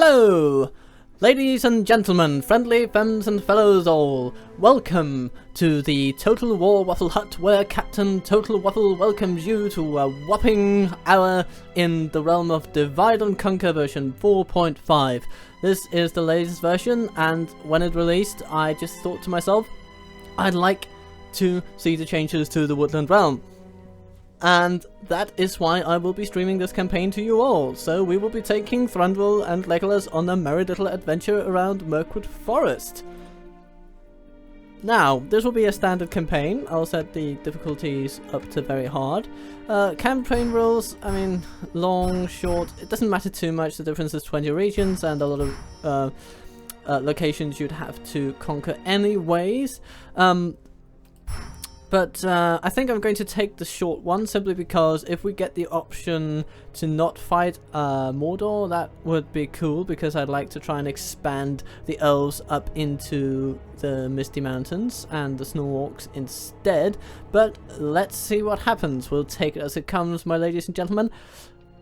Hello! Ladies and gentlemen, friendly femmes and fellows all, welcome to the Total War Waffle Hut, where Captain Total Waffle welcomes you to a whopping hour in the realm of Divide and Conquer version 4.5. This is the latest version, and when it released, I just thought to myself, I'd like to see the changes to the Woodland realm. And that is why I will be streaming this campaign to you all. So we will be taking Thranduil and Legolas on a merry little adventure around Mirkwood Forest. Now, this will be a standard campaign. I'll set the difficulties up to very hard. Campaign rules, I mean, long, short, it doesn't matter too much. The difference is 20 regions and a lot of locations you'd have to conquer anyways. But I think I'm going to take the short one simply because if we get the option to not fight Mordor, that would be cool, because I'd like to try and expand the Elves up into the Misty Mountains and the Snow Orcs instead. But let's see what happens. We'll take it as it comes, my ladies and gentlemen.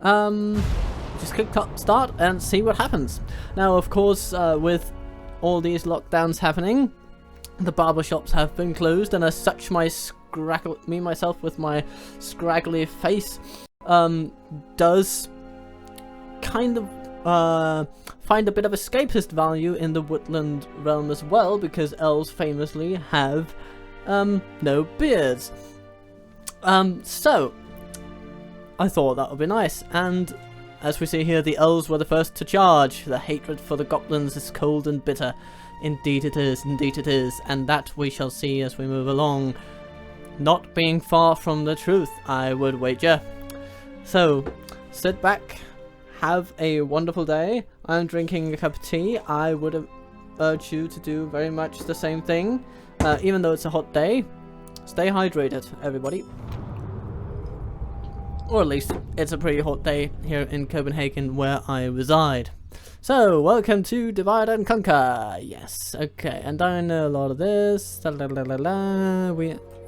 Just click start and see what happens. Now, of course, with all these lockdowns happening, the barber shops have been closed, and as such, myself with my scraggly face does kind of find a bit of escapist value in the Woodland realm as well, because elves famously have no beards. So I thought that would be nice, and as we see here, the elves were the first to charge. The hatred for the goblins is cold and bitter. Indeed it is, and that we shall see as we move along. Not being far from the truth, I would wager. So, sit back, have a wonderful day. I'm drinking a cup of tea. I would urge you to do very much the same thing, even though it's a hot day. Stay hydrated, everybody. Or at least, it's a pretty hot day here in Copenhagen, where I reside. So, welcome to Divide and Conquer. Yes, okay, and I know a lot of this.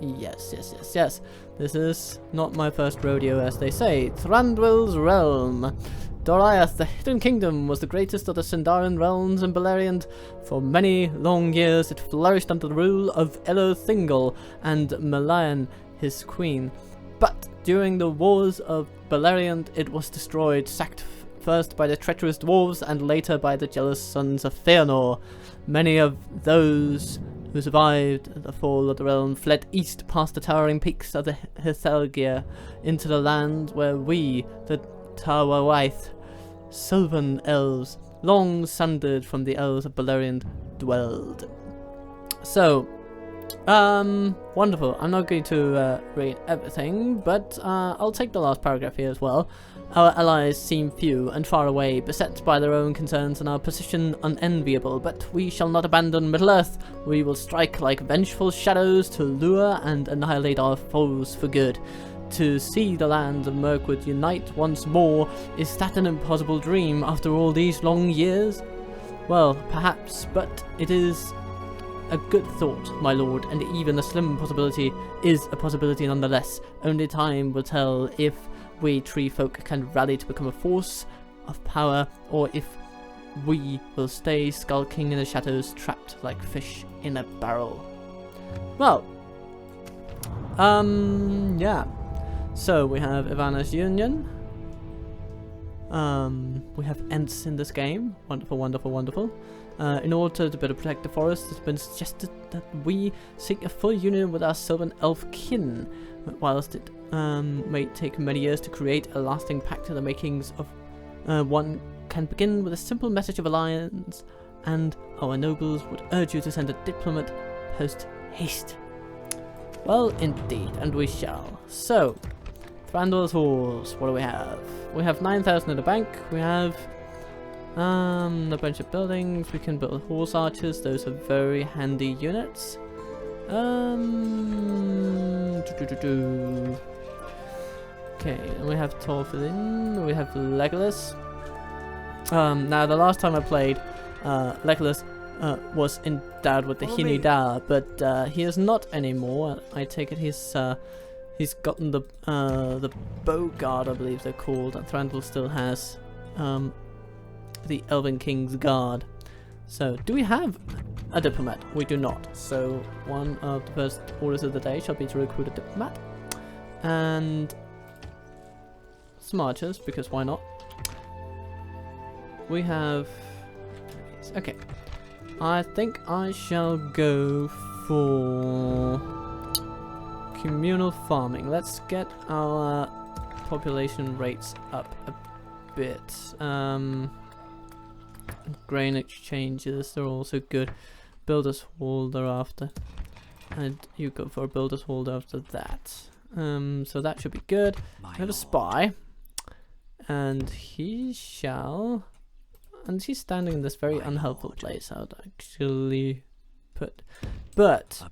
Yes. This is not my first rodeo, as they say. Thranduil's realm. Doriath, the Hidden Kingdom, was the greatest of the Sindarin realms in Beleriand. For many long years, it flourished under the rule of Elothingal and Melian, his queen. But during the wars of Beleriand, it was destroyed, sacked first by the treacherous dwarves and later by the jealous sons of Feanor. Many of those who survived the fall of the realm fled east past the towering peaks of the Hithelgir into the land where we, the Tawawaith, Sylvan Elves, long sundered from the Elves of Beleriand, dwelled. So, wonderful. I'm not going to read everything, but I'll take the last paragraph here as well. Our allies seem few and far away, beset by their own concerns, and our position unenviable, but we shall not abandon Middle-earth. We will strike like vengeful shadows to lure and annihilate our foes for good. To see the land of Mirkwood unite once more, is that an impossible dream after all these long years? Well, perhaps, but it is a good thought, my lord, and even a slim possibility is a possibility nonetheless. Only time will tell if we tree folk can rally to become a force of power, or if we will stay skulking in the shadows, trapped like fish in a barrel. Well, yeah. So we have Ivana's Union. We have Ents in this game. Wonderful. In order to better protect the forest, it's been suggested that we seek a full union with our Sylvan Elf kin. Whilst it may take many years to create a lasting pact, the makings of one can begin with a simple message of alliance, and our nobles would urge you to send a diplomat post haste. Well, indeed, and we shall. So, Thranduil's Halls, what do we have? We have 9,000 in the bank. We have a bunch of buildings. We can build horse archers. Those are very handy units. Okay, and we have Thorfinn, we have Legolas. Now the last time I played, Legolas was endowed with the Hinu Da, but he is not anymore. I take it he's gotten the Bogard, I believe they're called, and Thranduil still has the Elven King's Guard. So, do we have a diplomat? We do not. So, one of the first orders of the day shall be to recruit a diplomat. And some archers, because why not? We have... Okay. I think I shall go for communal farming. Let's get our population rates up a bit. Grain exchanges are also good. Builders Hall thereafter. And you go for a Builders Hall after that. So that should be good. I have a spy. And he shall... And he's standing in this very unhelpful place. I would actually put... But...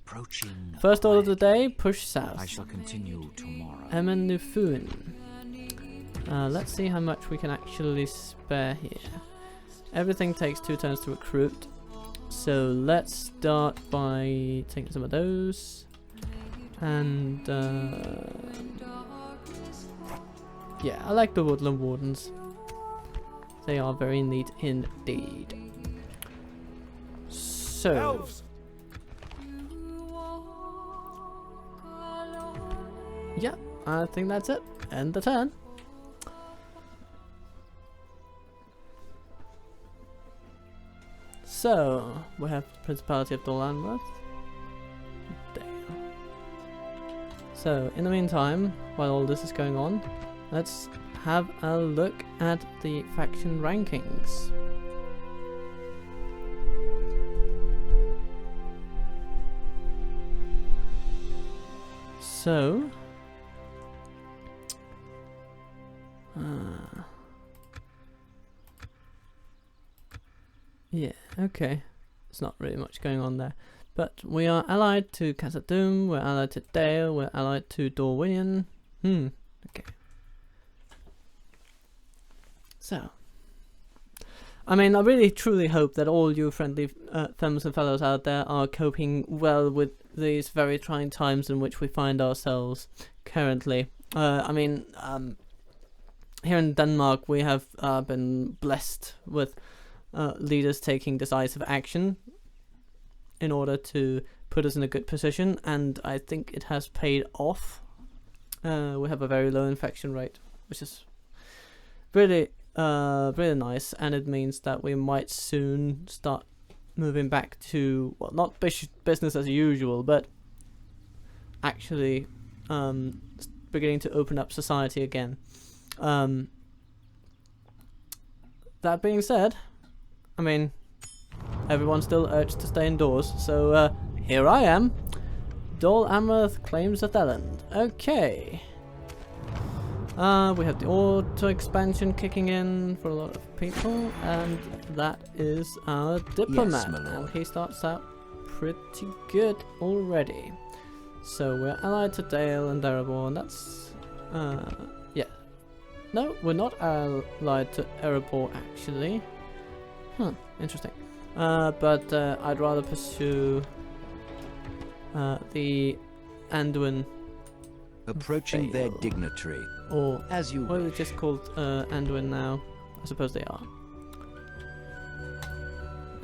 First order of the day, push south. I shall continue tomorrow. Emenufun. Let's see how much we can actually spare here. Everything takes 2 turns to recruit. So let's start by taking some of those. And yeah, I like the Woodland Wardens. They are very neat indeed. So Elves. Yeah, I think that's it. End the turn. So, we have the Principality of Dolanworth. So, in the meantime, while all this is going on, let's have a look at the faction rankings. So, yeah, okay. There's not really much going on there. But we are allied to Khazad-dûm, we're allied to Dale, we're allied to Dorwinion. Okay. So, I mean, I really truly hope that all you friendly femmes and fellows out there are coping well with these very trying times in which we find ourselves currently. I mean, here in Denmark we have been blessed with leaders taking decisive action in order to put us in a good position, and I think it has paid off. We have a very low infection rate, which is really really nice, and it means that we might soon start moving back to, well, not business as usual, but actually beginning to open up society again. That being said, I mean, everyone's still urged to stay indoors, so here I am. Dol Amrath claims Athelland. Okay. We have the auto expansion kicking in for a lot of people, and that is our diplomat, Yes, my lord. and he starts out pretty good already. So we're allied to Dale and Erebor, and that's yeah. No, we're not allied to Erebor actually. Interesting. But I'd rather pursue the Anduin. Approaching their Fail. dignitary, Or as you what are they wish. just called? Anduin now? I suppose they are.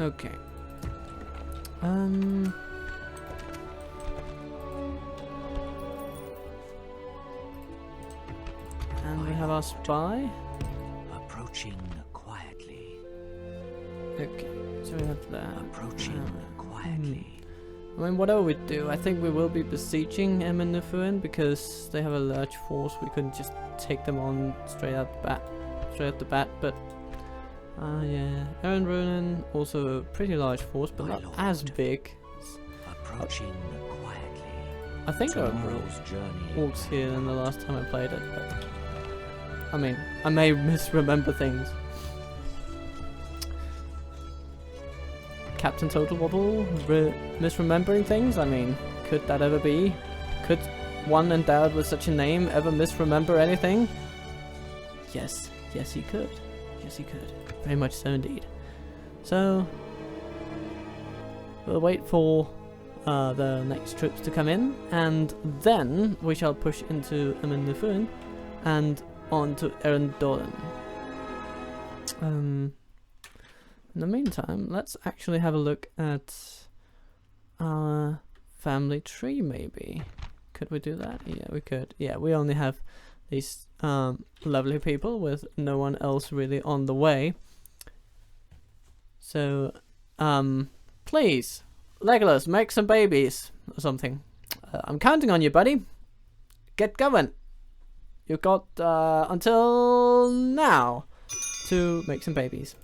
Okay. And we have our spy. Approaching quietly. Okay, so we have that. Approaching quietly. I mean, whatever we do, I think we will be besieging Emenufun because they have a large force. We couldn't just take them on straight out the bat. But yeah, Aaron Ronan also a pretty large force, but My not lord. as big. Approaching quietly. I think there are Tomorrow's journey. orcs here than the last time I played it, but I mean, I may misremember things. Captain Total Wobble, misremembering things? I mean, could that ever be? Could one endowed with such a name ever misremember anything? Yes, yes he could. Yes he could. Very much so indeed. So, we'll wait for the next troops to come in, and then we shall push into Emenufun and on to Erendolan. In the meantime, let's actually have a look at our family tree, maybe. Could we do that? Yeah, we could. Yeah, we only have these lovely people with no one else really on the way. So, please, Legolas, make some babies or something. I'm counting on you, buddy. Get going. You've got until now to make some babies.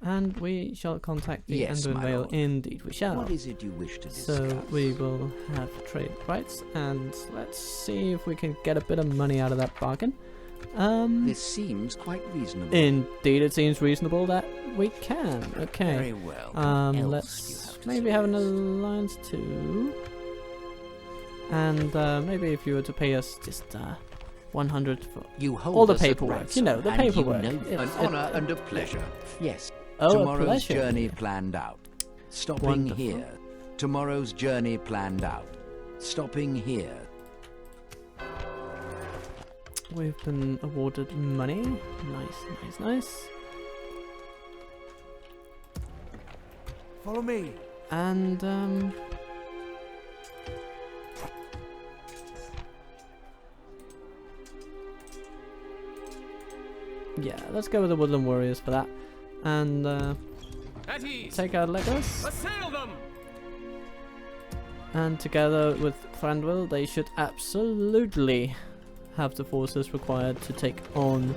And we shall contact the Yes, Anduin my Vale. lord. Indeed, we shall. What is it you wish to discuss? So we will have trade rights, and let's see if we can get a bit of money out of that bargain. This seems quite reasonable. Indeed, it seems reasonable that we can. Okay. Very well. What else do you Let's have to maybe say? have an alliance too. And maybe if you were to pay us just 100 for You hold all the us at paperwork, ransom, you know, the and you paperwork. know It's- an honour and a pleasure. Yes. Oh, a Tomorrow's pleasure. journey planned out. Stopping Wonderful. here. Tomorrow's journey planned out. Stopping here. We've been awarded money. Nice. Follow me. And yeah, let's go with the Woodland Warriors for that. And At ease. take out Legolas. Assail them. And together with Thranduil, they should absolutely have the forces required to take on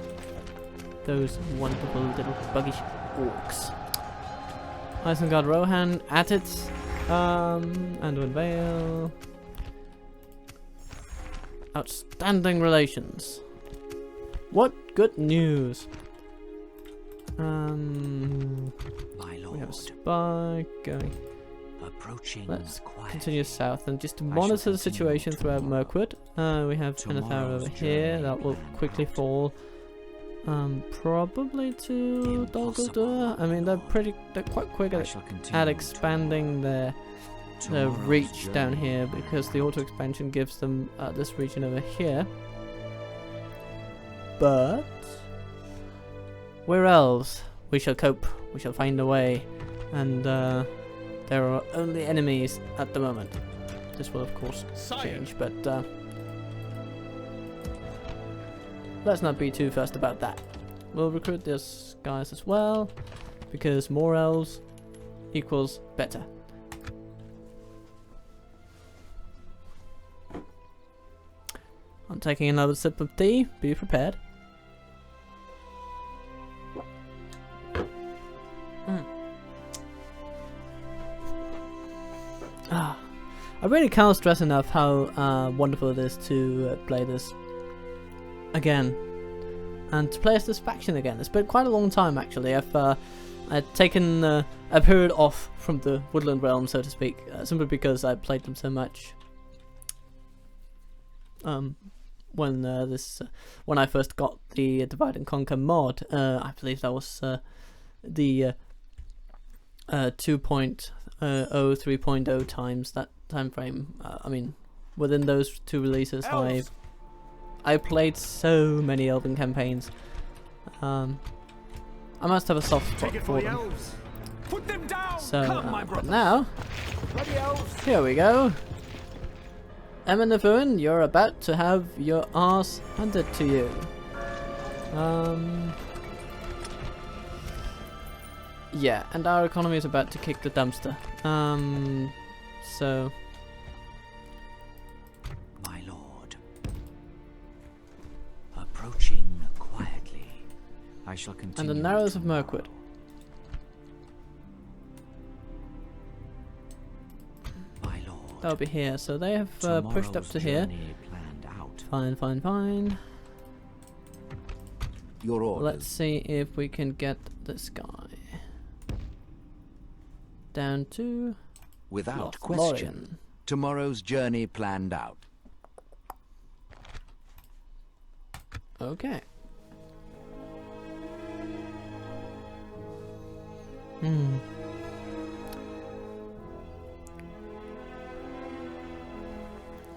those wonderful little buggish orcs. Isengard Rohan at it. Anduin Vale. Outstanding relations. What good news. My We have a lord, spy going. approaching Let's quietly. Continue south and just to shall monitor the continue situation throughout tomorrow. Mirkwood. We have Enothar Tomorrow's over here. journey That will planned quickly out. fall. Probably to Dol Impossible, Guldur. I mean, they're Lord. they're quite quick I at shall continue expanding their tomorrow's reach down journey here because the auto expansion gives them this region over here. But we're elves. We shall cope. We shall find a way. And there are only enemies at the moment. This will of course change, but let's not be too fussed about that. We'll recruit these guys as well, because more elves equals better. I'm taking another sip of tea. Be prepared. I really can't stress enough how wonderful it is to play this again, and to play as this faction again. It's been quite a long time actually. I'd taken a period off from the Woodland realm, so to speak, simply because I played them so much. When I first got the Divide and Conquer mod, I believe that was the 2.0, 3.0 times that time frame. I mean, within those two releases, Elves. I played so many Elven campaigns. I must have a soft spot Take it for for the them. elves. Put them down. So, Come, my but brothers. now, Ready, elves. here we go. Emma Navuin, you're about to have your arse handed to you. Yeah, and our economy is about to kick the dumpster. So My lord, approaching quietly. I shall continue. and the Narrows of tomorrow. Mirkwood. My lord, That'll be here. So they have pushed up tomorrow's to here. journey planned out. Fine. Your orders. Let's see if we can get this guy down to Without Lothlorien. question. Tomorrow's journey planned out. Okay.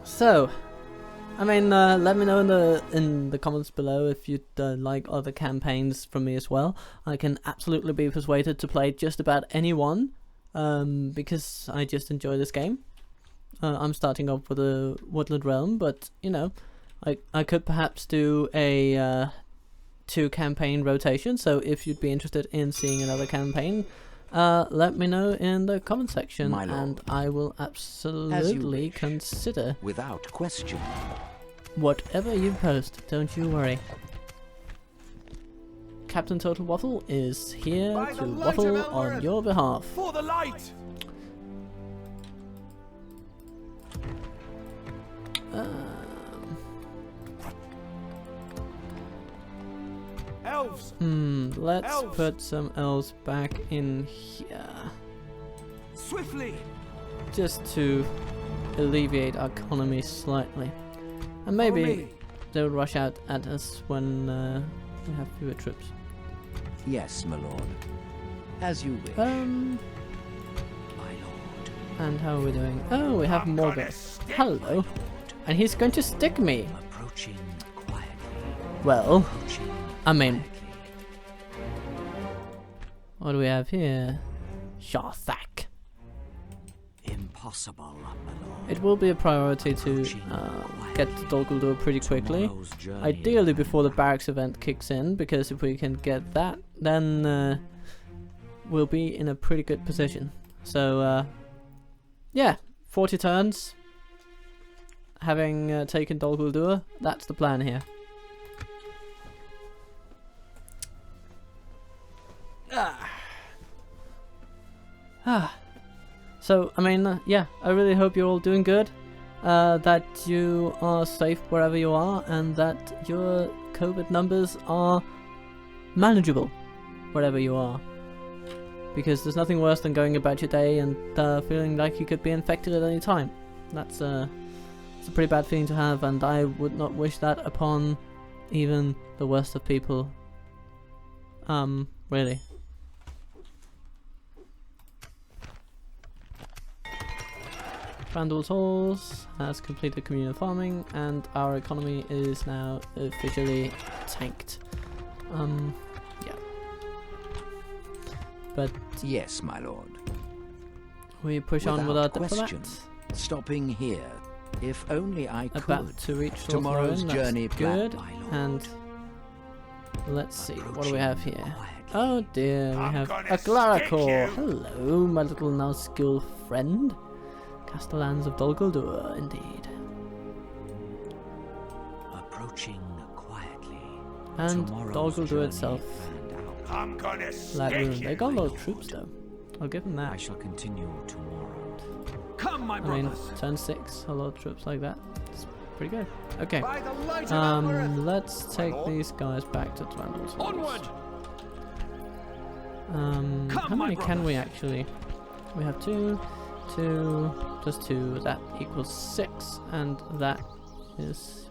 So, I mean, let me know in the comments below if you'd like other campaigns from me as well. I can absolutely be persuaded to play just about any one, because I just enjoy this game. I'm starting off with a Woodland realm, but you know, I could perhaps do a 2-campaign rotation. So if you'd be interested in seeing another campaign, let me know in the comment section, and I will absolutely consider, Without question. whatever you post. Don't you worry. Captain Total Waffle is here By to the light waffle of on Elbereth. your behalf. For the light! Elves! Let's Elves. put some elves back in here, Swiftly! just to alleviate our economy slightly. And Follow maybe me. they'll rush out at us when we have fewer troops. Yes, my lord. As you wish. My lord. And how are we doing? Oh, we have I'm Morgan. gonna stick Hello. And he's going to stick me. Approaching quietly. Well, Approaching I mean, quietly. what do we have here? Sharthak. Impossible, my lord. It will be a priority to get to Dol Guldur pretty quickly. Tomorrow's journey Ideally before the barracks event kicks in, because if we can get that, then we'll be in a pretty good position. So, yeah, 40 turns. Having taken Dol Guldur, that's the plan here. So, I mean, yeah, I really hope you're all doing good, that you are safe wherever you are, and that your COVID numbers are manageable wherever you are. Because there's nothing worse than going about your day and feeling like you could be infected at any time. It's a pretty bad feeling to have, and I would not wish that upon even the worst of people. Really. Randall's Halls has completed communal farming, and our economy is now officially tanked. Yeah. But Yes, my lord. we push on with our Without question. diplomats. Stopping here. If only I could. About to reach Tomorrow's Northrend, journey that's plan, good. my lord. And let's see, what do we have here? Quietly. Oh dear, we I'm have gonna a Glaracore. stick you. Hello, my little Nazgul friend. Castellans of Dol Guldur, indeed. Approaching quietly. And Tomorrow's Dol Guldur journey itself. planned out. I'm gonna Lagoon. stick They you. got a lot of troops though. I'll give them I that. shall continue tomorrow. Come, my I mean, brothers. turn 6, a lot of troops like that. It's pretty good. Okay. By the light of Elbereth. Let's take lord. these guys back to Dwandle's. Onward! How Come, my many can we brothers. actually? We have 2 plus 2, that equals 6, and that is...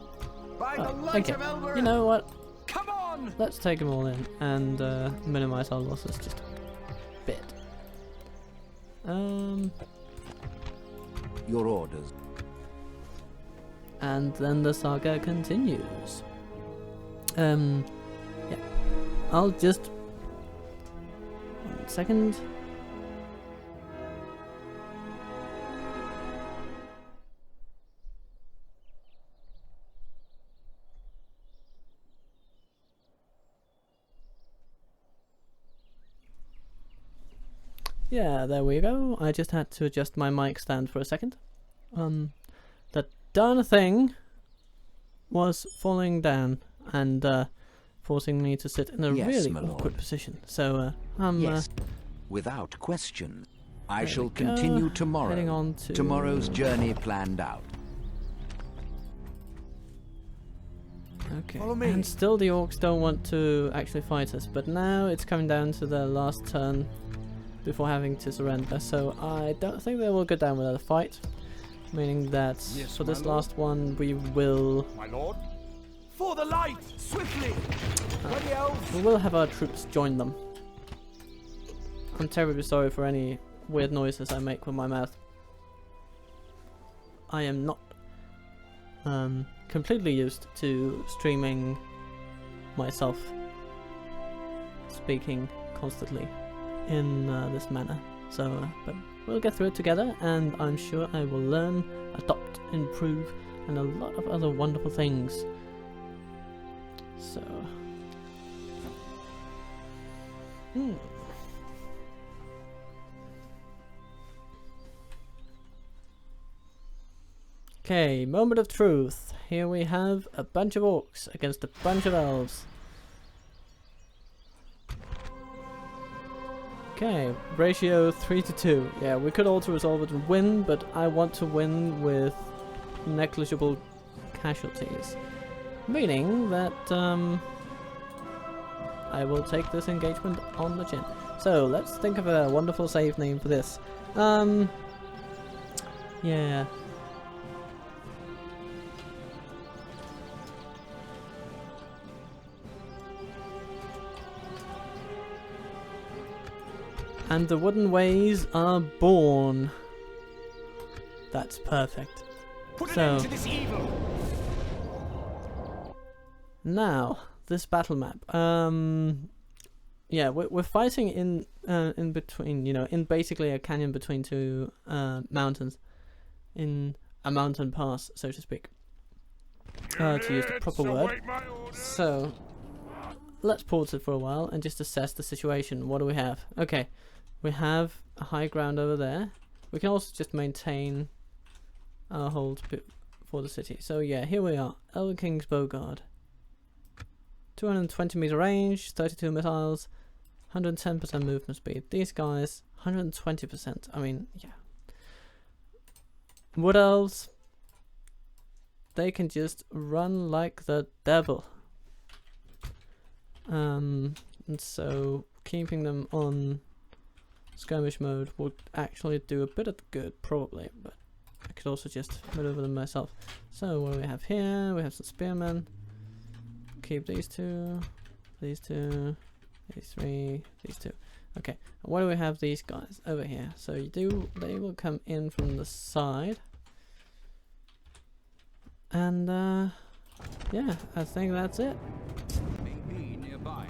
By Oh, the light okay. of Elbereth. You know what? Come on! Let's take them all in and minimize our losses just a bit. Your orders. And then the saga continues. Yeah. I'll just... 1 second. Yeah, there we go. I just had to adjust my mic stand for a second. The darn thing was falling down and forcing me to sit in a Yes, really my awkward lord. position. So Yes. Without question. I There shall we go. continue tomorrow. heading on to Tomorrow's journey planned out. Okay. Follow me. And still the orcs don't want to actually fight us, but now it's coming down to their last turn before having to surrender. So I don't think they will go down without a fight, meaning that Yes, for my this lord. last one we will My lord. For the light! Swiftly! Ready, elves? we will have our troops join them. I'm terribly sorry for any weird noises I make with my mouth. I am not completely used to streaming myself speaking constantly in this manner. So, but we'll get through it together, and I'm sure I will learn, adopt, improve, and a lot of other wonderful things. So, Okay, moment of truth. Here we have a bunch of orcs against a bunch of elves. Okay, ratio 3-2. Yeah, we could also resolve it and win, but I want to win with negligible casualties. Meaning that I will take this engagement on the chin. So let's think of a wonderful save name for this. Yeah. And the wooden ways are born. That's perfect. Put an So end to this evil. now this battle map. Yeah, we're fighting in between, you know, in basically a canyon between two mountains, in a mountain pass, so to speak, to use the proper word. So let's pause it for a while and just assess the situation. What do we have? Okay, we have a high ground over there. We can also just maintain our hold for the city. So yeah, here we are, Elven King's Bowguard. 220 meter range, 32 missiles, 110% movement speed. These guys, 120%. I mean, yeah. Wood Elves, they can just run like the devil. And so keeping them on skirmish mode would actually do a bit of good, probably, but I could also just maneuver them myself. So what do we have here? We have some spearmen. Keep these two, these two, these three, these two. Okay, and why do we have these guys over here? So they will come in from the side. And yeah, I think that's it. Maybe nearby.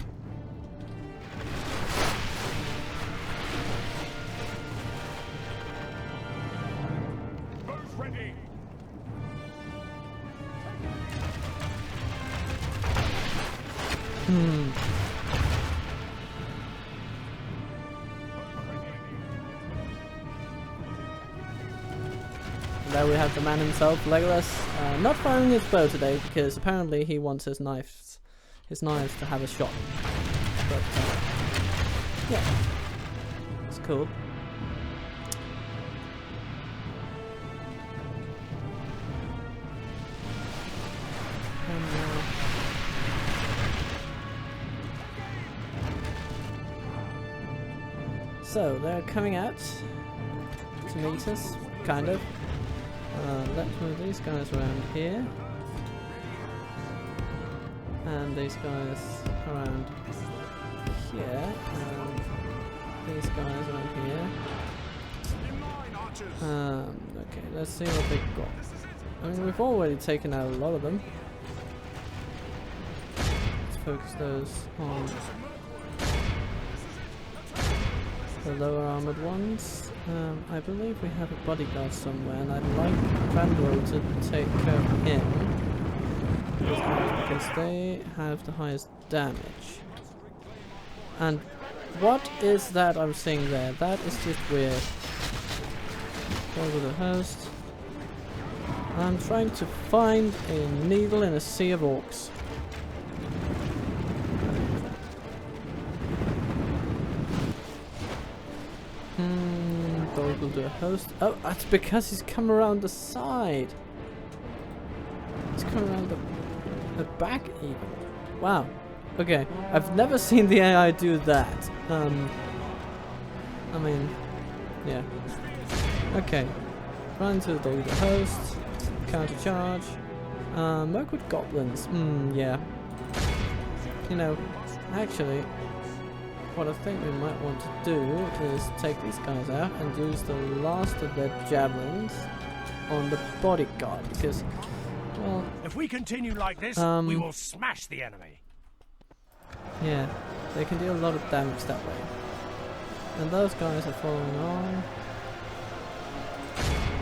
Both ready. There we have the man himself, Legolas, not firing his bow today because apparently he wants his knives to have a shot. But yeah, it's cool. So they're coming out to meet us, kind of. Let's move these guys around here. And these guys around here. And these guys around here. Okay, let's see what they've got. I mean, we've already taken out a lot of them. Let's focus those on the lower armored ones. I believe we have a bodyguard somewhere, and I'd like Vandal to take care of him because they have the highest damage. And what is that I'm seeing there? That is just weird. Go to the host. I'm trying to find a needle in a sea of orcs. Will do a host. Oh, that's because he's come around the side. He's come around the back even. Wow. Okay, I've never seen the AI do that. I mean, yeah. Okay, run to the host. Counter charge. Mirkwood goblins. Yeah. You know, actually, what I think we might want to do is take these guys out and use the last of their javelins on the bodyguard, because Well, If we continue like this, we will smash the enemy. yeah, they can do a lot of damage that way. And those guys are following on.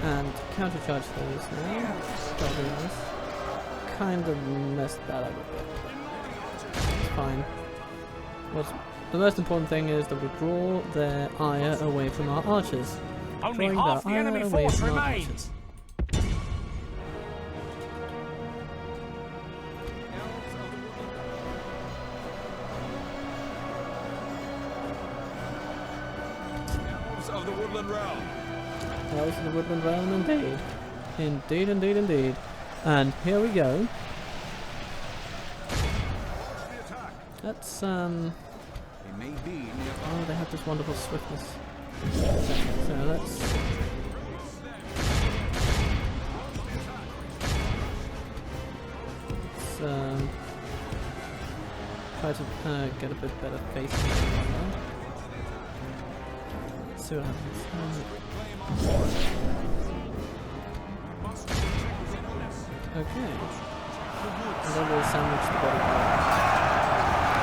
And countercharge those now. That'll be nice. Kind of messed that up a bit. It's fine. The most important thing is that we draw their ire away from our archers. Only Drawing half the their ire enemy away force from our remains. archers. Elves of the Woodland realm. Elves of the Woodland realm, indeed. Indeed, indeed, indeed. And here we go. Let's, They may be near. oh, they have this wonderful swiftness. So let's... try to get a bit better face. Let's see what happens. Okay. And then we'll sandwich the body part.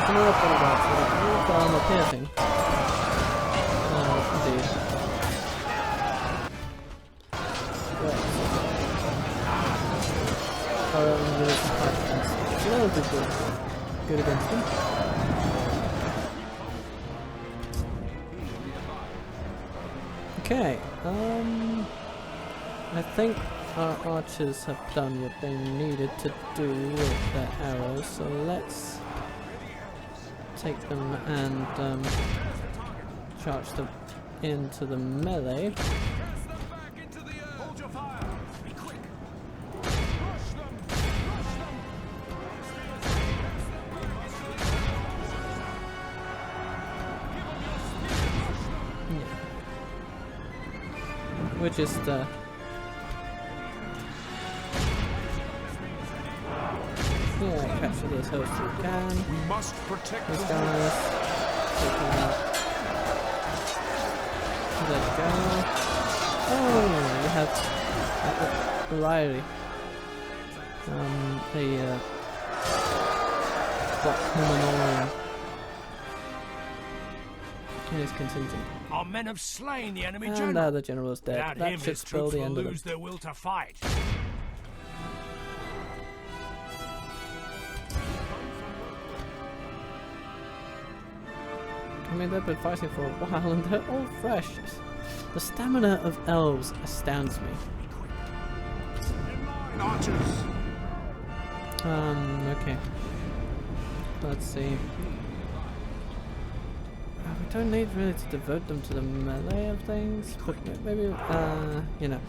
Some more body parts with armor piercing. Indeed. Right. Our own resistance fight against. It's a little bit good against them. Okay. I think our archers have done what they needed to do with their arrows, so let's take them and charge them into the melee. Hold your fire. Be quick. Which is the capture these hosts if we can. We must protect These the guys. Take them out. There we go. Oh, we have variety. Bottomanian. His contingent. Our men have slain the enemy And now general. the general is dead. Without That him, should his spell troops the will end of lose it. their will to fight. I mean, they've been fighting for a while and they're all fresh. The stamina of elves astounds me. archers. Okay. Let's see. We don't need really to devote them to the melee of things, but maybe, you know,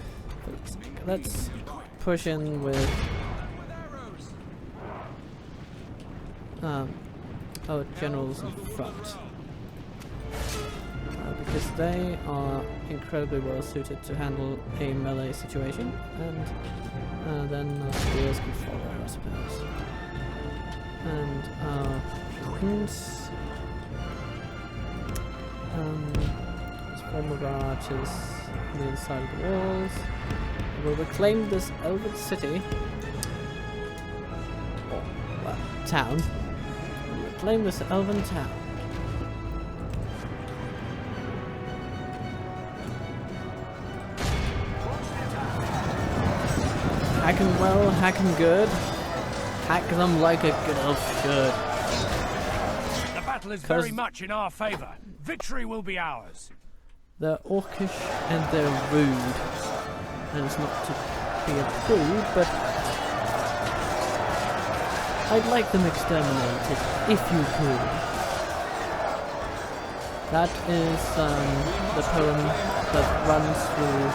let's push in with, our generals in front. Because they are incredibly well suited to handle a melee situation, and then our spears can follow, I suppose. And our weapons. Let's form of our archers on the inside of the walls. We'll reclaim this elven city, or well, town. We'll reclaim this elven town. Hacking well, hacking good. Hack them like a good elf should. The battle is very much in our favour. Victory will be ours. They're orcish and they're rude. And it's not to be a prude, but I'd like them exterminated, if you could. That is the poem that runs through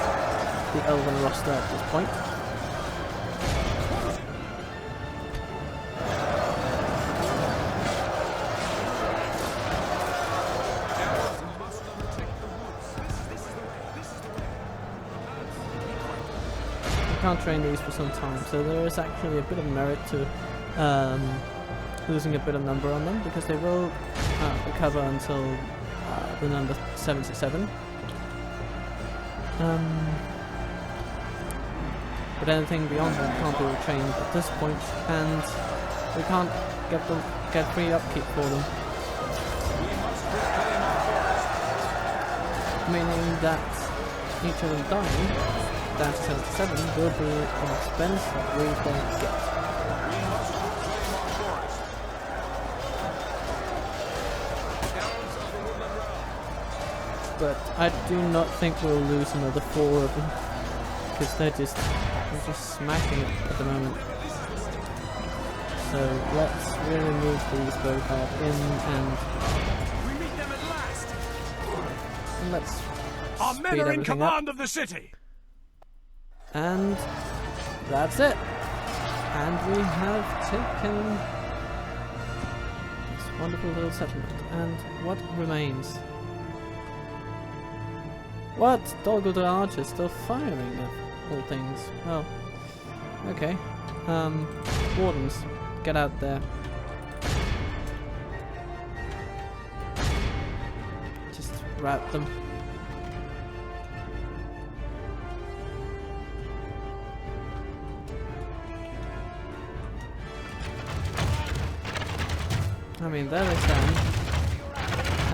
the elven roster at this point. Can't train these for some time, so there is actually a bit of merit to losing a bit of number on them, because they will recover until the number 77. But anything beyond that can't be retrained at this point, and we can't get free upkeep for them. Meaning that each of them dying down to 77 will be an expense that we don't get. But I do not think we'll lose another 4 of them, because they're just smacking it at the moment. So let's really move these Bogart in and let's Our men are in command of the city. And that's it. And we have taken this wonderful little settlement. And what remains? What? Dolgo the Archer still firing of all things. Oh. Okay. Wardens, get out there. Just rout them. I mean, there they stand.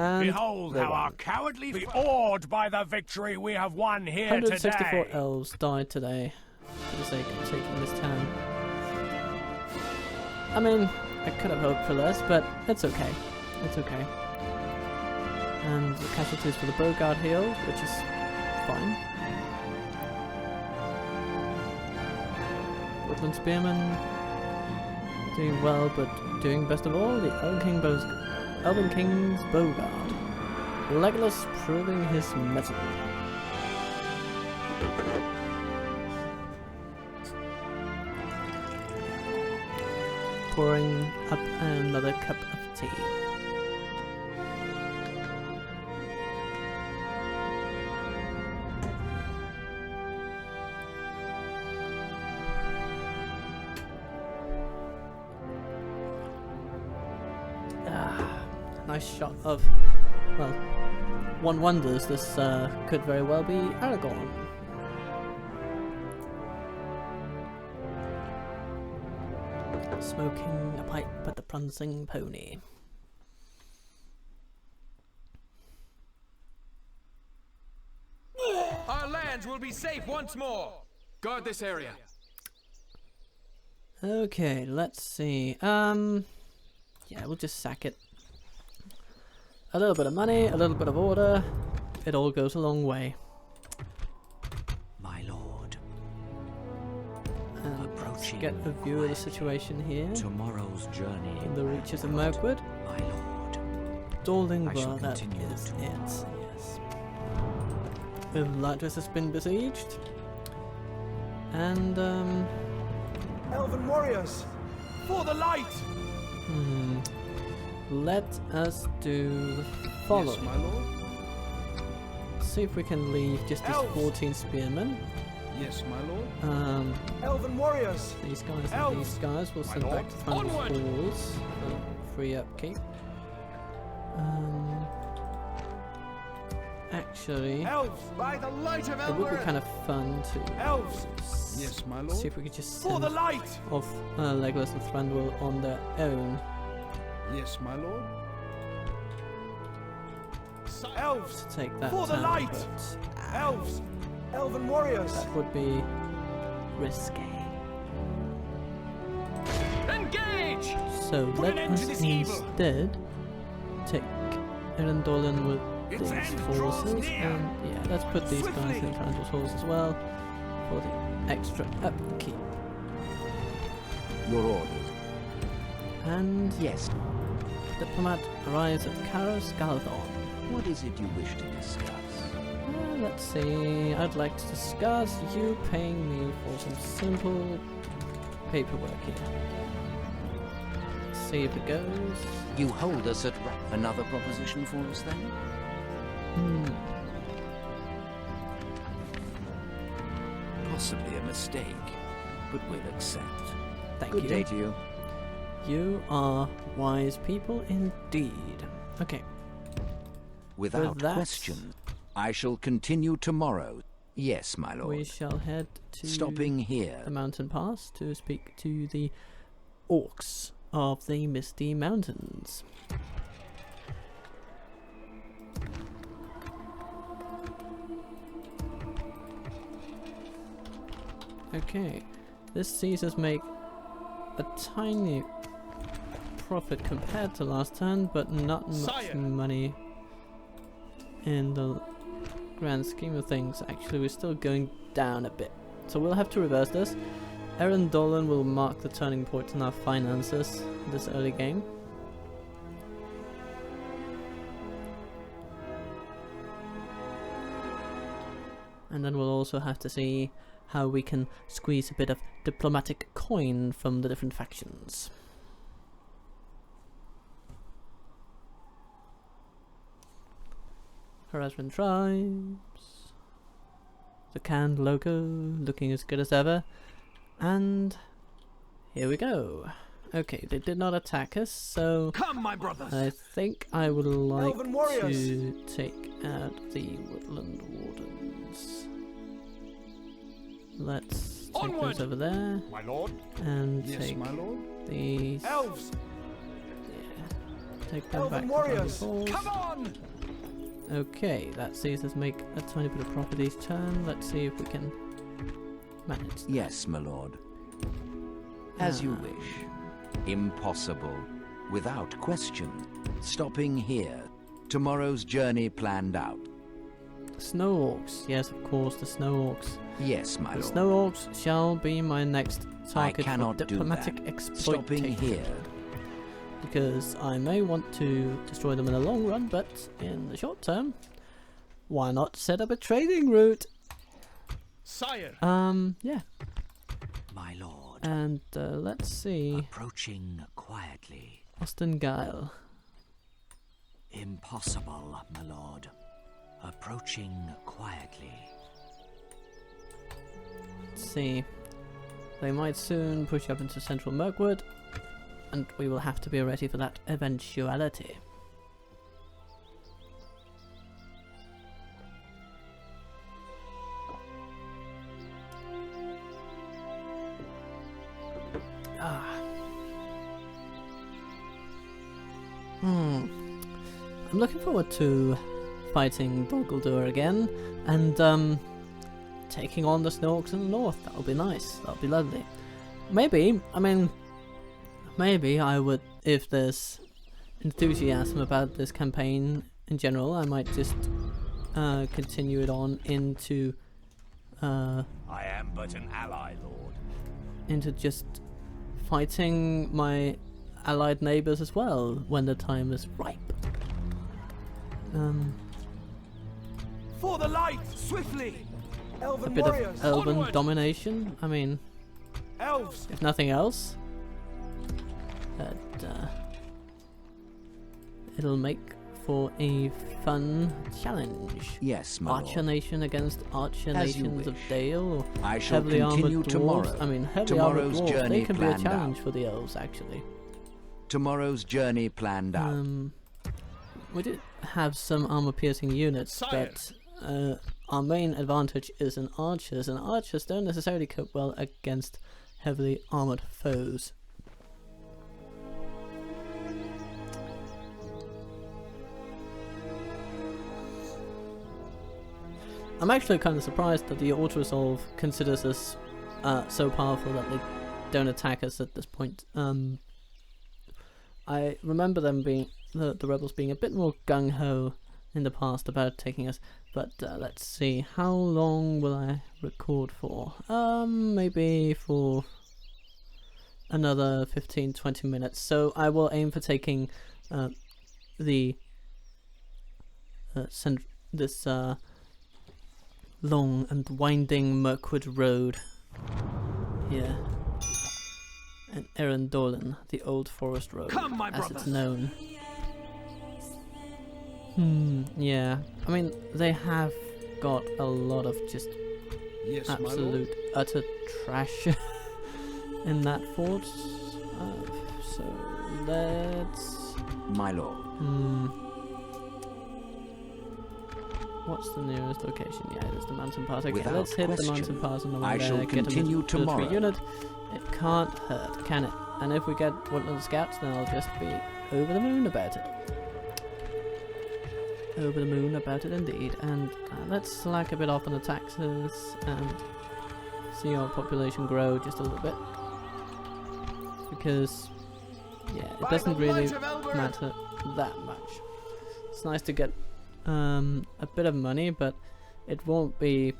And behold how our cowardly be awed by the victory we have won here 164 today. elves died today for the sake of taking this town. I mean, I could have hoped for less, but it's okay. It's okay. And the casualties for the Bogart healed, which is fine. Woodland Spearman doing well, but doing best of all, the Elven King's Bogart. Legolas proving his mettle. Pouring up another cup of tea. Nice shot of, well, one wonders this could very well be Aragorn. Smoking a pipe at the prancing pony. Our lands will be safe once more. Guard this area. Okay, let's see. Yeah, we'll just sack it. A little bit of money, a little bit of order. It all goes a long way. My lord. And let's Approaching get a view of the situation here. Tomorrow's journey In the reaches of Mirkwood. my lord. Daldingbar, that is it. Yes. Latris has been besieged. And, Elven warriors, for the light! let us do the following. Yes, my lord. See if we can leave just these Elves. 14 spearmen. Yes, my lord. Elven warriors, These guys and Elves. these guys we'll send lord. back to Thunder's Onward. Halls for free upkeep. Actually, elves, by the light of it would be kind of fun to elves. Yes, my lord. see if we could just For send the light! off Legolas and Thranduil on their own. Yes, my lord. Elves, To take that For the town, light! but elves, elven warriors. that would be risky. Engage! So Put let an end to us this evil. instead take Erendolin with Its these end draws forces, near. and yeah, let's put these guys Swiftly. in Thranduil's halls as well for the extra upkeep. Your orders. And Yes. Diplomat arrives at Karos Galadhon. What is it you wish to discuss? Let's see, I'd like to discuss you paying me for some simple paperwork here. See if it goes. You hold us at another proposition for us then? Possibly a mistake, but we'll accept. Thank Good you. day to you. You are wise people indeed. Okay. Without With that- question, I shall continue tomorrow Yes, my lord. we shall head to Stopping here. the mountain pass to speak to the orcs of the Misty Mountains. Okay, this sees us make a tiny profit compared to last turn, but not much money in the grand scheme of things. Actually, we're still going down a bit, so we'll have to reverse this. Aaron Dolan will mark the turning point in our finances this early game. And then we'll also have to see how we can squeeze a bit of diplomatic coin from the different factions. Harassment tribes. The canned logo looking as good as ever. And here we go. Okay, they did not attack us, so Come, my brothers. I think I would like Elven warriors. to take out the Woodland Wardens. Let's take Onward! those over there My lord. and Yes, take my lord. these. Elves. Yeah, take them Elven back warriors. to Waffle. Come on! Okay, that sees us make a tiny bit of profit each turn. Let's see if we can manage that. Yes, my lord. As you wish. Impossible. Without question. Stopping here. Tomorrow's journey planned out. Snow Orcs. Yes, of course, the Snow Orcs. Yes, my The lord. Snow Orcs shall be my next target for cannot do diplomatic that. Stopping exploitation. here. Because I may want to destroy them in the long run, but in the short term, why not set up a trading route? Sire. Yeah. My lord. And let's see. Approaching quietly. Austin Guile. Impossible, my lord. Approaching quietly. Let's see. They might soon push up into central Mirkwood, and we will have to be ready for that eventuality. I'm looking forward to fighting Doggldur again, and taking on the Snorks in the north. That'll be nice. That'll be lovely. Maybe I would, if there's enthusiasm about this campaign in general, I might just continue it on into I am but an ally, lord. into just fighting my allied neighbors as well when the time is ripe. For the light, swiftly. A Elven bit warriors. of elven Onward! domination. I mean, Elves. if nothing else, it'll make for a fun challenge. Yes, my Archer lord. Nation against Archer As you Nations of wish. Dale, or I shall heavily armored continue dwarves. tomorrow. I mean, heavily armored Tomorrow's dwarves, they journey can be a planned challenge out. for the elves, actually. Tomorrow's journey planned out. We did have some armor-piercing units, Sire. but our main advantage is in archers, and archers don't necessarily cope well against heavily armored foes. I'm actually kind of surprised that the auto-resolve considers us so powerful that they don't attack us at this point. I remember them being the rebels being a bit more gung-ho in the past about taking us, but let's see, how long will I record for? Maybe for another 15-20 minutes, so I will aim for taking this long and winding Mirkwood road here. And Erin Dolan, the Old Forest Road, Come, my as it's brothers. known. Yeah. I mean, they have got a lot of just Yes, absolute, utter trash in that fort. So let's... My lord. what's the nearest location? Yeah, it is the mountain pass. Okay, Without let's hit the question, mountain pass on the way I there. shall Get continue a military tomorrow. unit. It can't hurt, can it? And if we get Woodland scouts, then I'll just be over the moon about it. Over the moon about it indeed. And let's slack a bit off on the taxes and see our population grow just a little bit. Because, yeah, it doesn't really matter that much. It's nice to get a bit of money, but it won't be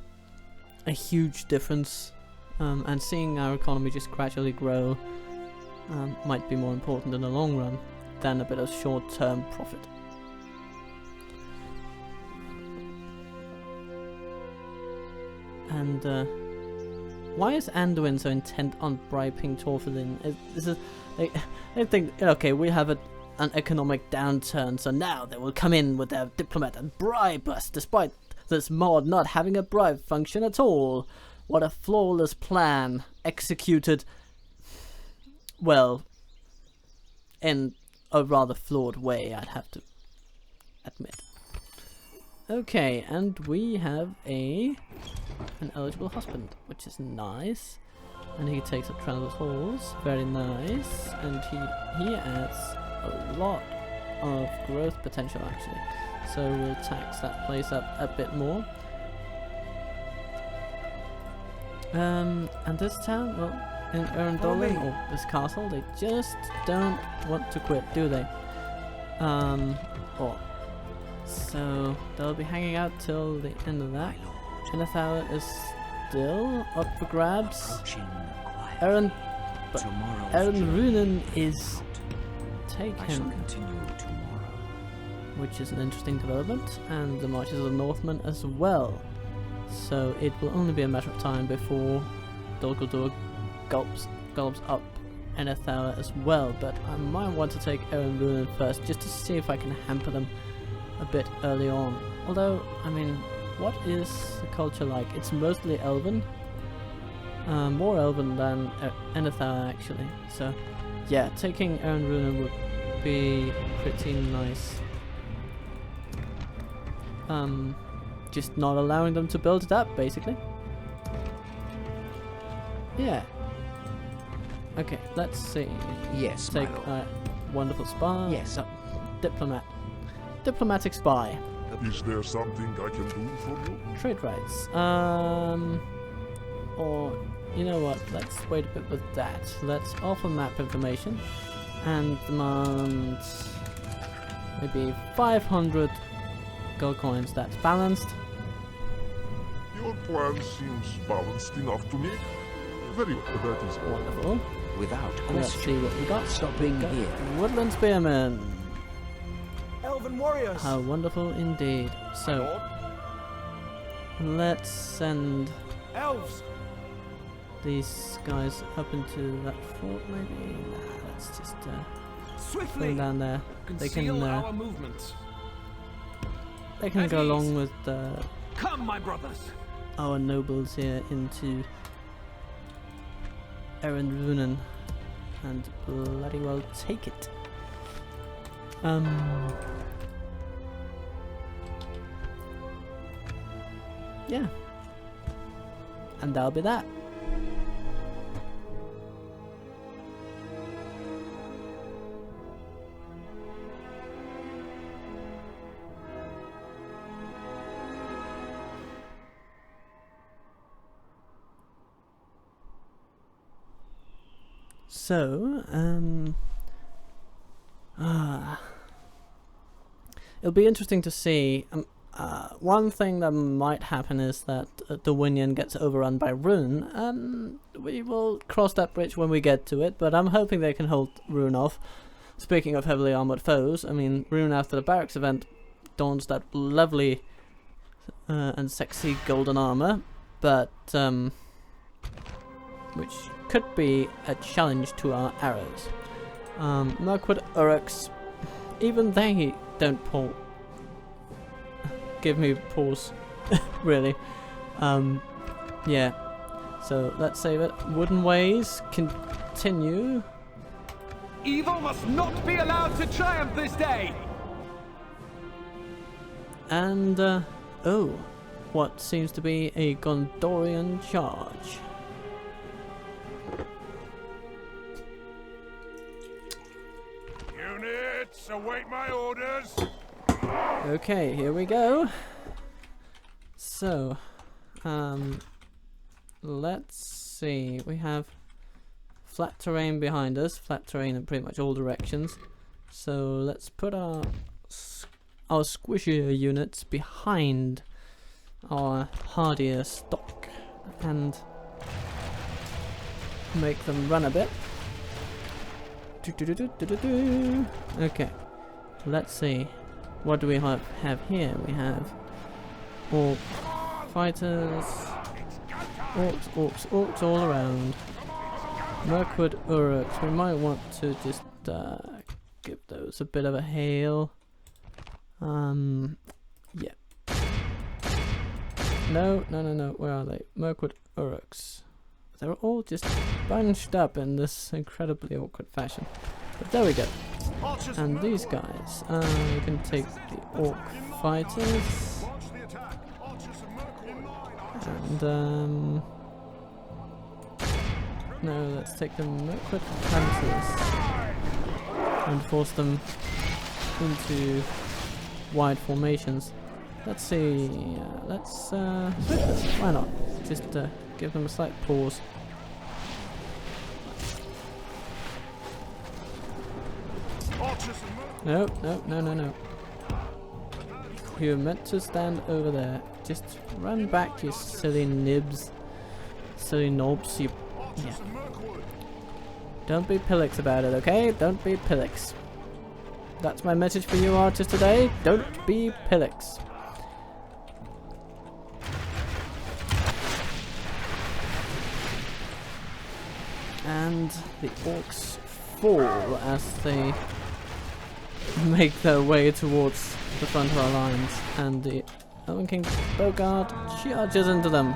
a huge difference. And seeing our economy just gradually grow might be more important in the long run than a bit of short-term profit. And why is Anduin so intent on bribing Torfilin? They think, okay, we have an economic downturn, so now they will come in with their diplomat and bribe us, despite this mod not having a bribe function at all. What a flawless plan, executed, well, in a rather flawed way, I'd have to admit. Okay, and we have an eligible husband, which is nice. And he takes up Transit Halls, very nice. And he adds a lot of growth potential actually. So we'll tax that place up a bit more. And this town, well, in Erendolin, or this castle, they just don't want to quit, do they? So they'll be hanging out till the end of that. Enethauer is still up for grabs. Eren Runen is taken, which is an interesting development, and the marches of the Northmen as well. So it will only be a matter of time before Dol Guldur gulps up Enethauer as well. But I might want to take Eren Runen first, just to see if I can hamper them a bit early on. Although, I mean, what is the culture like? It's mostly Elven. More Elven than Enethauer actually. So, yeah, taking Eren Runen would be pretty nice. Just not allowing them to build it up, basically. Yeah. Okay, let's see. Yes, take wonderful spy. Yes. Diplomat. Diplomatic spy. Is there something I can do for you? Trade rights. Or, you know what, let's wait a bit with that. Let's offer map information and demand maybe 500 gold coins. That's balanced. Your plan seems balanced enough to me. Very well, that is all. Wonderful. Without And let's see question. what we got. Stopping We got here. Woodland Spearmen. Elven warriors. How wonderful indeed. So, let's send Elves. these guys up into that fort maybe. Nah, let's just put Swiftly. them down there. They can Conceal our movements. At go along ease. with Come, my brothers. our nobles here into Eren Runen and bloody well take it. Yeah. And that'll be that. So, it'll be interesting to see. One thing that might happen is that the Winyan gets overrun by Rune. We will cross that bridge when we get to it, but I'm hoping they can hold Rune off. Speaking of heavily armored foes, I mean, Rune after the barracks event dons that lovely and sexy golden armor, but which could be a challenge to our arrows. Mirkwood Uruks, even they don't give me pause, really. Yeah, so let's save it. Wooden Ways continue. Evil must not be allowed to triumph this day. And oh, what seems to be a Gondorian charge. Units, await my orders. Okay, here we go. So, let's see. We have flat terrain behind us. Flat terrain in pretty much all directions. So let's put our squishier units behind our hardier stock and make them run a bit. Okay, let's see. What do we have here? We have orc fighters, orcs all around. Mirkwood Uruks. We might want to just give those a bit of a hail. Yeah. No. Where are they? Mirkwood Uruks. They're all just bunched up in this incredibly awkward fashion. But there we go. And these guys, you can take the orc fighters. And no, let's take the Mirkwood Panthers and force them into wide formations. Let's see, let's switch this. Why not? Just give them a slight pause. No. You're meant to stand over there. Just run back, you silly nibs. Silly knobs, you... Yeah. Don't be pillocks about it, okay? Don't be pillocks. That's my message for you archers today. Don't be pillocks. And the orcs fall as they make their way towards the front of our lines, and the Elven King Bogard charges into them.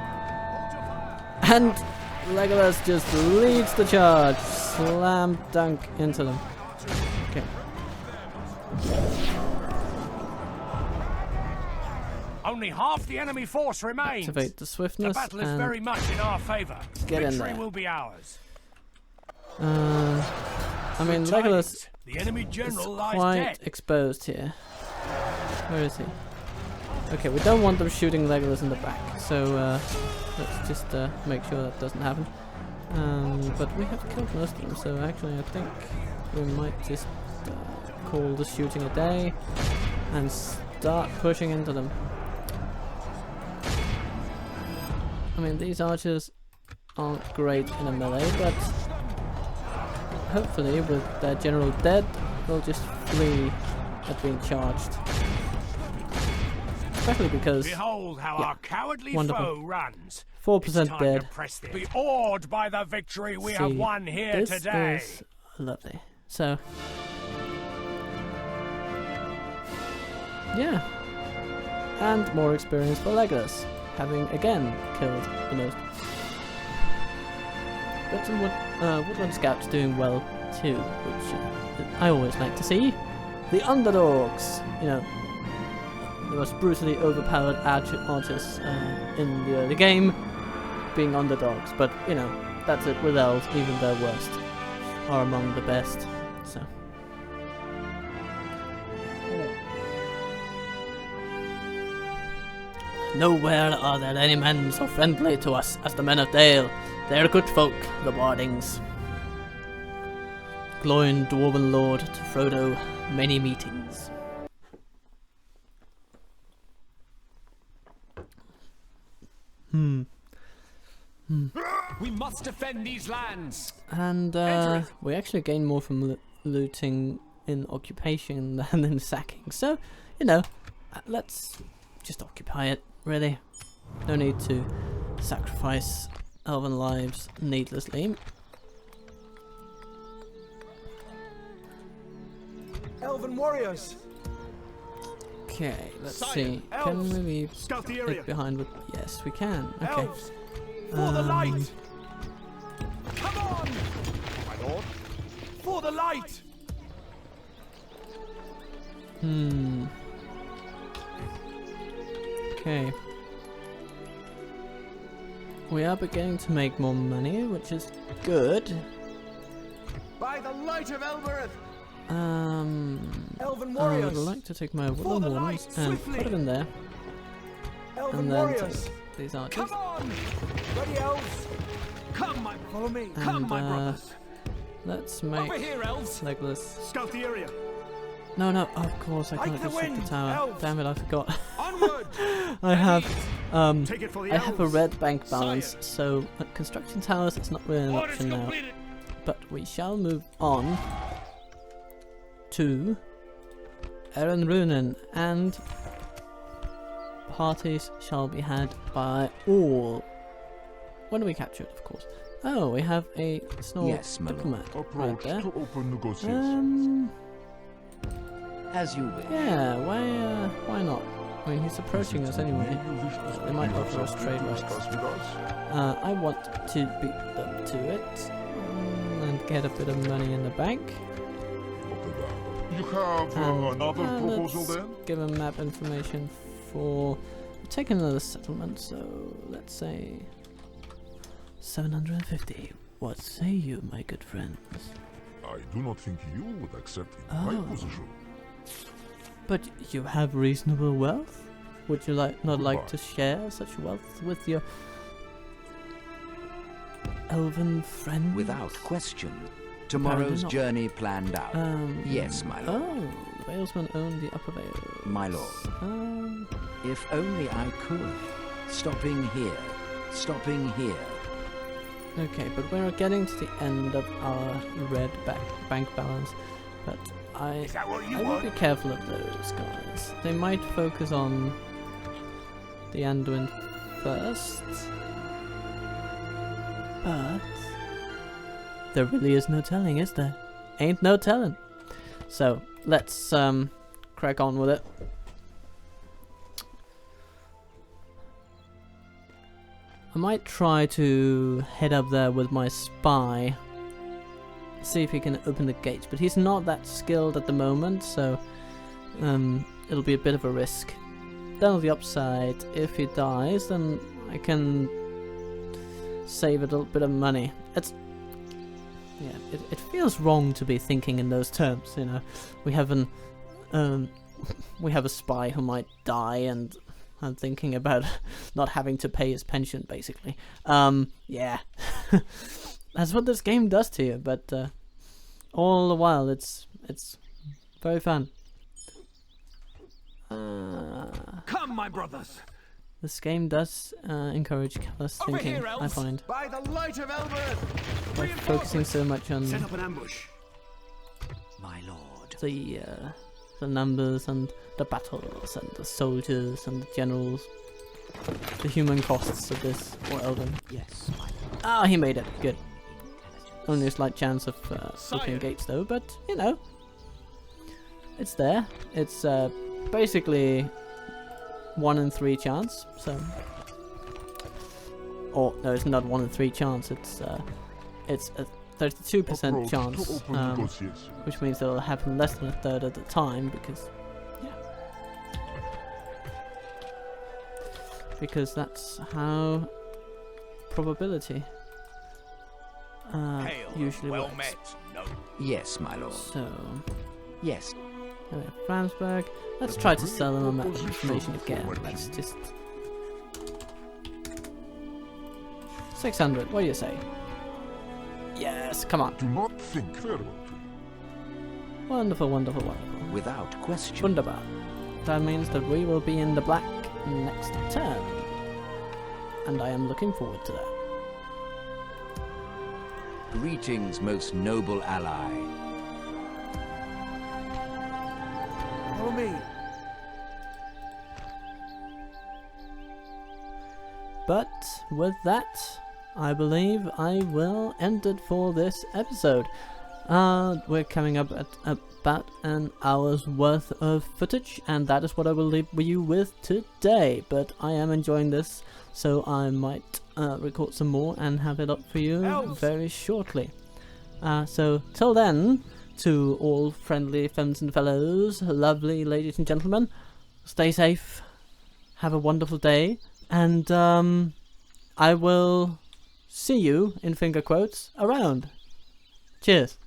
And Legolas just leads the charge, slam dunk into them. Okay. Only half the enemy force remains. Activate the swiftness. The battle is and very much in our favour. Get in Victory there. will be ours. I mean, Legolas The enemy is general lies quite dead. exposed here. Where is he? Okay, we don't want them shooting Legolas in the back, so let's just make sure that doesn't happen. But we have killed most of them, so actually I think we might just call the shooting a day and start pushing into them. I mean, these archers aren't great in a melee, but hopefully with their general dead, they'll just flee at being charged. Especially because, behold how our cowardly wonderful. foe runs. 4% dead. Be awed by the victory we have won here this today. Is lovely. So, yeah, and more experience for Legolas, having again killed the most. But some Woodland Scouts doing well too, which I always like to see. The underdogs, you know, the most brutally overpowered archers in the early game, being underdogs. But you know, that's it with elves. Even their worst are among the best. So. Nowhere are there any men so friendly to us as the men of Dale. They're good folk, the Bardings. Gloin, dwarven lord, to Frodo, many meetings. We must defend these lands. And we actually gain more from looting in occupation than in sacking. So, you know, let's just occupy it, really. No need to sacrifice elven lives needlessly. Elven warriors. Okay, let's Sire, see. elves, Can we scout the area. hit behind with... Yes, we can. Okay. Elves, for the light. Come on, My lord? for the light. Okay. We are beginning to make more money, which is good. By the light of Elbereth! Elven I would warriors! like to take my Woodland the warnings light, and swiftly! put them in there, Elven and then warriors! take these archers. Come on! Ready, elves? Come, my follow me. And let's make Over here, elves. Legolas. Scout the area. No, of course I Like can't the construct the wind, tower. elves. Damn it, I forgot. Onward! I have Take it for the I have a elves. red bank balance, Sire. so constructing towers is not really an Orders option now. completed. But we shall move on to Eren Runen, and parties shall be had by all. When are we captured, of course? Oh, we have a small Yes, my lord. diplomat right Approach there. to open negotiations. As you wish. Yeah, why not? I mean, he's approaching us anyway. They might offer us trade rights. I want to beat them to it and get a bit of money in the bank. You have another proposal let's then? give him map information for take another settlement. So let's say 750. What say you, my good friends? I do not think you would accept in my Oh. position. But you have reasonable wealth. Would you not like to share such wealth with your elven friends? Without question. Tomorrow's not. journey planned out. Yes, my lord. Oh, the Valesmen own the Upper Vale. My lord. If only I could. Stopping here. Okay, but we're getting to the end of our red bank balance. But Is that what you I will want? be careful of those guys. They might focus on the Anduin first. But there really is no telling, is there? Ain't no telling. So let's crack on with it. I might try to head up there with my spy, see if he can open the gates, but he's not that skilled at the moment, so it'll be a bit of a risk. Then on the upside, if he dies, then I can save a little bit of money. It feels wrong to be thinking in those terms, you know. We have a spy who might die, and I'm thinking about not having to pay his pension, basically. Yeah. That's what this game does to you, but all the while it's very fun. Come, my brothers. This game does encourage callous Over thinking, here, I elves. find. By the light of Elbereth. By focusing so much on Set up an ambush. My lord. the numbers and the battles and the soldiers and the generals. The human costs of this, or Elven. Yes, my lord. Ah, he made it. Good. Intelligence. Only a slight chance of opening gates though, but you know, it's there. It's basically 1 in 3 chance. So, or no, it's not 1 in 3 chance. It's a 32% chance, to open negotiations. which means it'll happen less than a third of the time because that's how probability usually well works. met. No. Yes, my lord. So, Yes. we have Fransburg. Let's try to sell them that information again. Let's just 600. What do you say? Yes, come on. Do not think farewell to you. Wonderful, wonderful, wonderful. Without question. Wunderbar. That means that we will be in the black next turn. And I am looking forward to that. Greetings, most noble ally. Follow me. But with that, I believe I will end it for this episode. We're coming up at about an hour's worth of footage, and that is what I will leave you with today. But I am enjoying this, so I might record some more and have it up for you Elves. very shortly. So till then, to all friendly femmes and fellows, lovely ladies and gentlemen, stay safe, have a wonderful day, and I will see you, in finger quotes, around. Cheers.